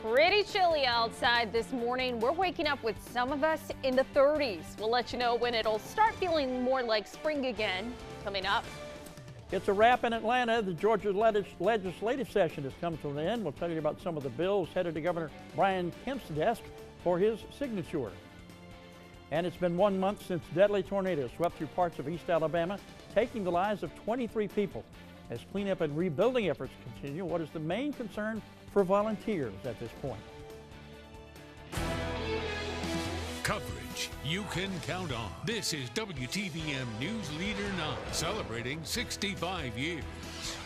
Pretty chilly outside this morning. We're waking up with some of us in the 30s. We'll let you know when it'll start feeling more like spring again. Coming up. It's a wrap in Atlanta. The Georgia legislative session has come to an end. We'll tell you about some of the bills headed to Governor Brian Kemp's desk for his signature. And it's been 1 month since deadly tornadoes swept through parts of East Alabama, taking the lives of 23 people. As cleanup and rebuilding efforts continue, what is the main concern for volunteers at this point? Coverage you can count on. This is WTVM News Leader 9, celebrating 65 years.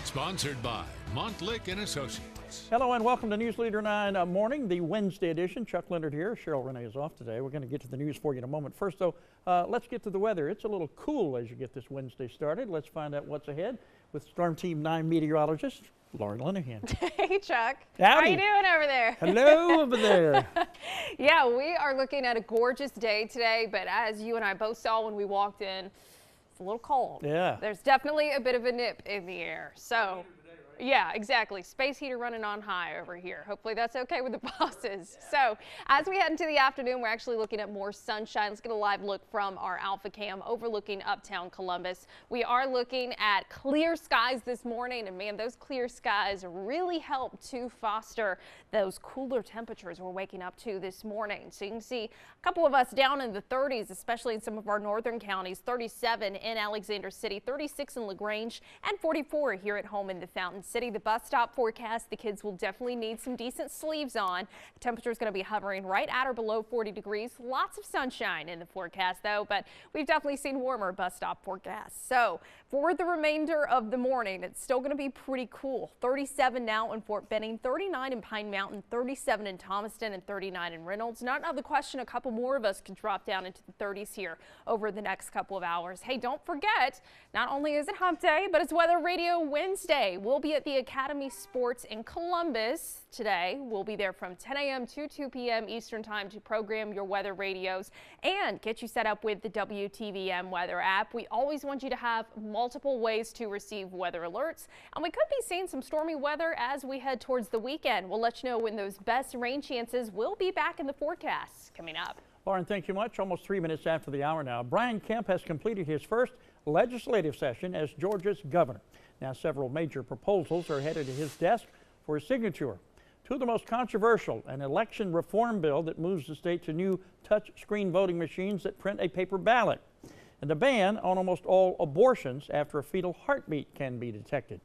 Sponsored by Montlick and Associates. Hello and welcome to News Leader 9 Morning, the Wednesday edition. Chuck Leonard here. Cheryl Renee is off today. We're going to get to the news for you in a moment. First, though, let's get to the weather. It's a little cool as you get this Wednesday started. Let's find out what's ahead with Storm Team 9 meteorologist Lauren Linehan. Hey, Chuck. Howdy. How are you doing over there? Hello over there. Yeah, we are looking at a gorgeous day today, but as you and I both saw when we walked in, it's a little cold. Yeah. There's definitely a bit of a nip in the air. So, yeah, exactly. Space heater running on high over here. Hopefully that's okay with the bosses. So as we head into the afternoon, we're actually looking at more sunshine. Let's get a live look from our Alpha Cam overlooking uptown Columbus. We are looking at clear skies this morning, and man, those clear skies really help to foster those cooler temperatures we're waking up to this morning. So you can see a couple of us down in the 30s, especially in some of our northern counties, 37 in Alexander City, 36 in LaGrange, and 44 here at home in the Fountain City. The bus stop forecast, the kids will definitely need some decent sleeves on. The temperature is going to be hovering right at or below 40 degrees. Lots of sunshine in the forecast though, but we've definitely seen warmer bus stop forecasts. So for the remainder of the morning, it's still going to be pretty cool. 37 now in Fort Benning, 39 in Pine Mountain, 37 in Thomaston, and 39 in Reynolds. Not out of the question, a couple more of us could drop down into the 30s here over the next couple of hours. Hey, don't forget, not only is it hump day, but it's Weather Radio Wednesday. We'll be at the Academy Sports in Columbus today. We'll be there from 10 a.m. to 2 p.m. Eastern Time to program your weather radios and get you set up with the WTVM weather app. We always want you to have multiple ways to receive weather alerts, and we could be seeing some stormy weather as we head towards the weekend. We'll let you know when those best rain chances will be back in the forecast coming up. Lauren, thank you much. Almost 3 minutes after the hour now. Brian Kemp has completed his first legislative session as Georgia's governor. Now, several major proposals are headed to his desk for his signature. Two of the most controversial, an election reform bill that moves the state to new touch-screen voting machines that print a paper ballot, and a ban on almost all abortions after a fetal heartbeat can be detected.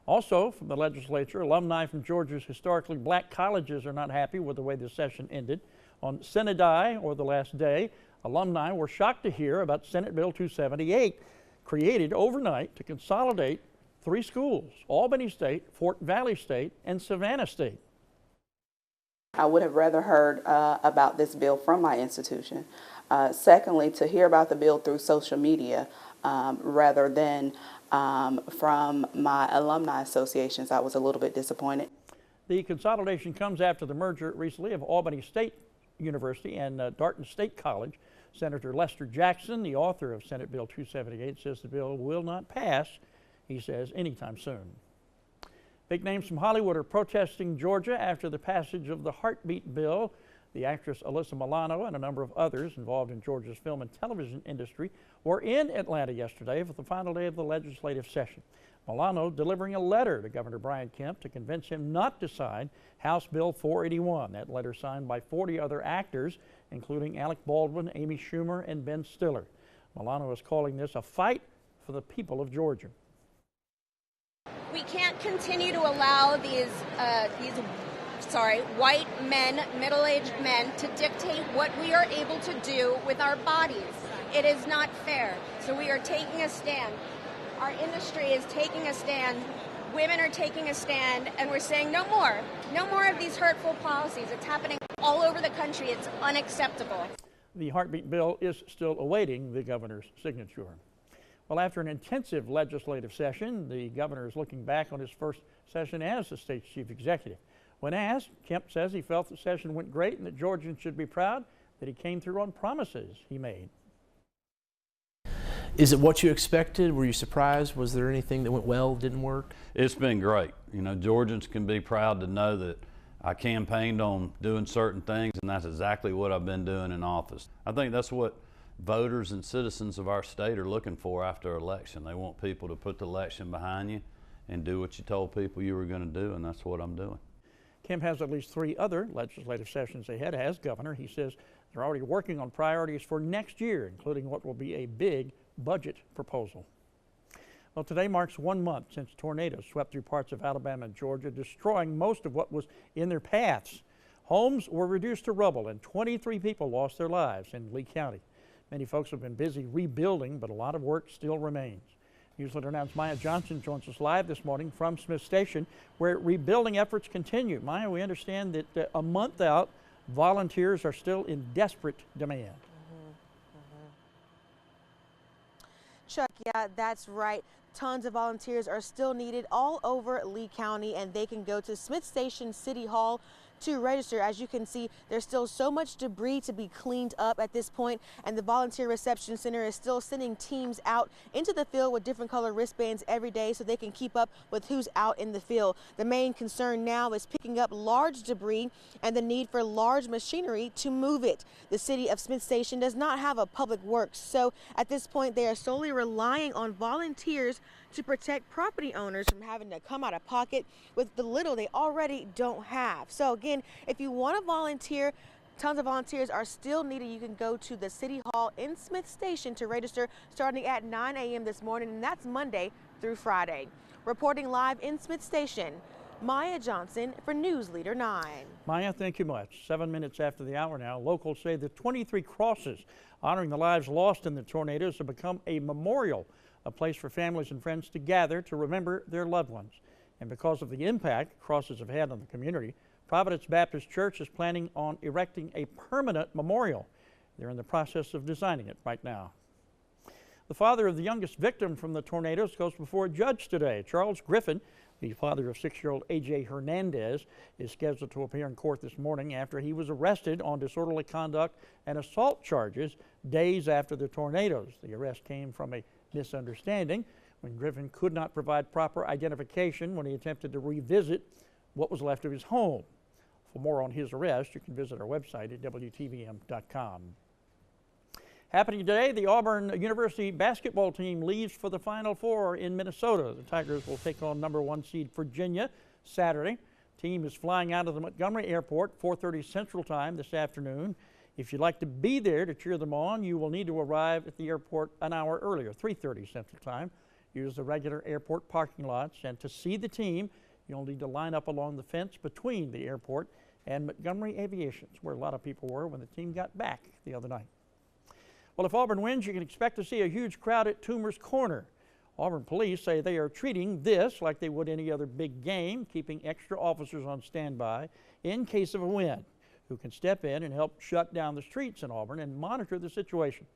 Also, from the legislature, alumni from Georgia's historically black colleges are not happy with the way the session ended. On Senate Day, or the last day, alumni were shocked to hear about Senate Bill 278, created overnight to consolidate 3 schools: Albany State, Fort Valley State, and Savannah State. I would have rather heard about this bill from my institution. Secondly, to hear about the bill through social media rather than from my alumni associations, I was a little bit disappointed. The consolidation comes after the merger recently of Albany State University and Darton State College. Senator Lester Jackson, the author of Senate Bill 278, says the bill will not pass, he says, anytime soon. Big names from Hollywood are protesting Georgia after the passage of the heartbeat bill. The actress Alyssa Milano and a number of others involved in Georgia's film and television industry were in Atlanta yesterday for the final day of the legislative session. Milano delivering a letter to Governor Brian Kemp to convince him not to sign House Bill 481. That letter signed by 40 other actors, including Alec Baldwin, Amy Schumer, and Ben Stiller. Milano is calling this a fight for the people of Georgia. We can't continue to allow these white men, middle-aged men, to dictate what we are able to do with our bodies. It is not fair. So we are taking a stand. Our industry is taking a stand. Women are taking a stand, and we're saying no more. No more of these hurtful policies. It's happening all over the country. It's unacceptable. The heartbeat bill is still awaiting the governor's signature. Well, after an intensive legislative session, the governor is looking back on his first session as the state's chief executive. When asked, Kemp says he felt the session went great and that Georgians should be proud that he came through on promises he made. Is it what you expected? Were you surprised? Was there anything that went well, didn't work? It's been great. You know, Georgians can be proud to know that I campaigned on doing certain things, and that's exactly what I've been doing in office. I think that's what voters and citizens of our state are looking for after election. They want people to put the election behind you and do what you told people you were going to do, and that's what I'm doing. Kemp has at least 3 other legislative sessions ahead as governor. He says they're already working on priorities for next year, including what will be a big budget proposal. Well, today marks 1 month since tornadoes swept through parts of Alabama and Georgia, destroying most of what was in their paths. Homes were reduced to rubble, and 23 people lost their lives in Lee County. Many folks have been busy rebuilding, but a lot of work still remains. Newsletter announcer Maya Johnson joins us live this morning from Smith Station, where rebuilding efforts continue. Maya, we understand that a month out, volunteers are still in desperate demand. Chuck, yeah, that's right. Tons of volunteers are still needed all over Lee County, and they can go to Smith Station City Hall to register. As you can see, there's still so much debris to be cleaned up at this point, and the Volunteer Reception Center is still sending teams out into the field with different color wristbands every day so they can keep up with who's out in the field. The main concern now is picking up large debris and the need for large machinery to move it. The city of Smith Station does not have a public works, so at this point they are solely relying on volunteers to protect property owners from having to come out of pocket with the little they already don't have. So again, if you want to volunteer, tons of volunteers are still needed. You can go to the City Hall in Smith Station to register starting at 9 a.m. this morning, and that's Monday through Friday. Reporting live in Smith Station, Maya Johnson for News Leader 9. Maya, thank you much. 7 minutes after the hour now, locals say the 23 crosses honoring the lives lost in the tornadoes have become a memorial, a place for families and friends to gather to remember their loved ones. And because of the impact crosses have had on the community, Providence Baptist Church is planning on erecting a permanent memorial. They're in the process of designing it right now. The father of the youngest victim from the tornadoes goes before a judge today. Charles Griffin, the father of 6-year-old A.J. Hernandez, is scheduled to appear in court this morning after he was arrested on disorderly conduct and assault charges days after the tornadoes. The arrest came from a misunderstanding when Griffin could not provide proper identification when he attempted to revisit what was left of his home. For more on his arrest, you can visit our website at WTVM.com. Happening today, the Auburn University basketball team leaves for the Final Four in Minnesota. The Tigers will take on #1 seed Virginia Saturday. Team is flying out of the Montgomery Airport 4:30 Central Time this afternoon. If you'd like to be there to cheer them on, you will need to arrive at the airport an hour earlier, 3:30 Central Time. Use the regular airport parking lots, and to see the team, you'll need to line up along the fence between the airport and Montgomery Aviations, where a lot of people were when the team got back the other night. Well, if Auburn wins, you can expect to see a huge crowd at Toomer's Corner. Auburn police say they are treating this like they would any other big game, keeping extra officers on standby in case of a win, who can step in and help shut down the streets in Auburn and monitor the situation.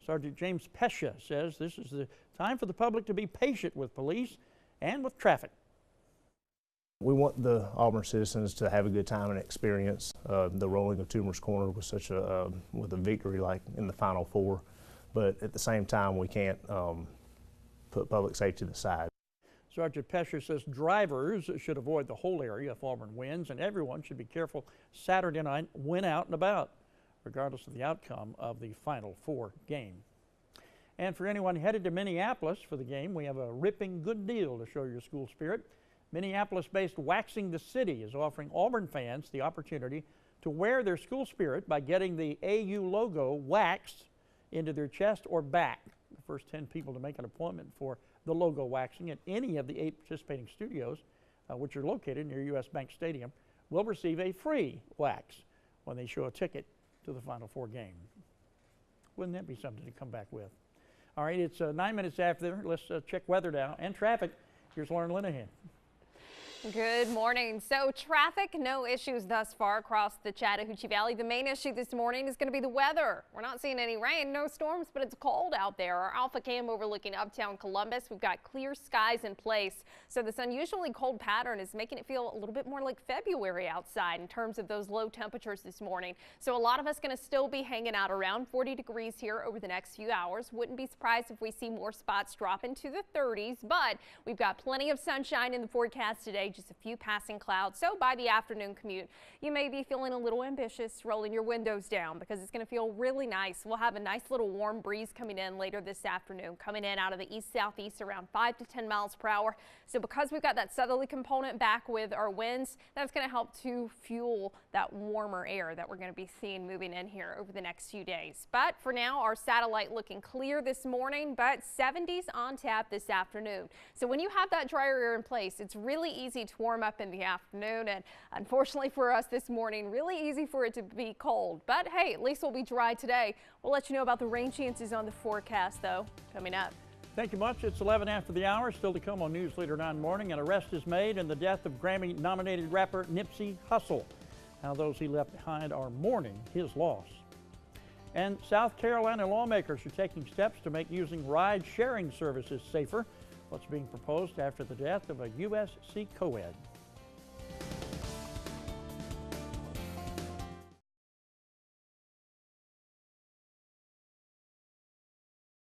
Sergeant James Pescia says this is the time for the public to be patient with police and with traffic. We want the Auburn citizens to have a good time and experience the rolling of Toomer's Corner with such a victory like in the Final Four, but at the same time we can't put public safety to the side. Sergeant Pescia says drivers should avoid the whole area if Auburn wins, and everyone should be careful Saturday night when out and about, regardless of the outcome of the Final Four game. And for anyone headed to Minneapolis for the game, we have a ripping good deal to show your school spirit. Minneapolis-based Waxing the City is offering Auburn fans the opportunity to wear their school spirit by getting the AU logo waxed into their chest or back. The first 10 people to make an appointment for the logo waxing at any of the 8 participating studios, which are located near U.S. Bank Stadium, will receive a free wax when they show a ticket to the Final Four game. Wouldn't that be something to come back with? All right, it's 9 minutes after. Let's check weather now and traffic. Here's Lauren Linehan. Good morning. So traffic, no issues thus far across the Chattahoochee Valley. The main issue this morning is going to be the weather. We're not seeing any rain, no storms, but it's cold out there. Our Alpha Cam overlooking uptown Columbus. We've got clear skies in place. So this unusually cold pattern is making it feel a little bit more like February outside in terms of those low temperatures this morning. So a lot of us going to still be hanging out around 40 degrees here over the next few hours. Wouldn't be surprised if we see more spots drop into the 30s, but we've got plenty of sunshine in the forecast today. just a few passing clouds. So by the afternoon commute, you may be feeling a little ambitious, rolling your windows down because it's going to feel really nice. We'll have a nice little warm breeze coming in later this afternoon, coming in out of the east-southeast around 5 to 10 miles per hour. So because we've got that southerly component back with our winds, that's going to help to fuel that warmer air that we're going to be seeing moving in here over the next few days. But for now, our satellite looking clear this morning, but 70s on tap this afternoon. So when you have that drier air in place, it's really easy to warm up in the afternoon, and unfortunately for us this morning, really easy for it to be cold. But hey, at least we'll be dry today. We'll let you know about the rain chances on the forecast though coming up. Thank you much. It's 11 after the hour. Still to come on News Leader 9 Morning. An arrest is made in the death of Grammy-nominated rapper Nipsey Hussle. Now those he left behind are mourning his loss. And South Carolina lawmakers are taking steps to make using ride-sharing services safer. What's being proposed after the death of a USC co-ed.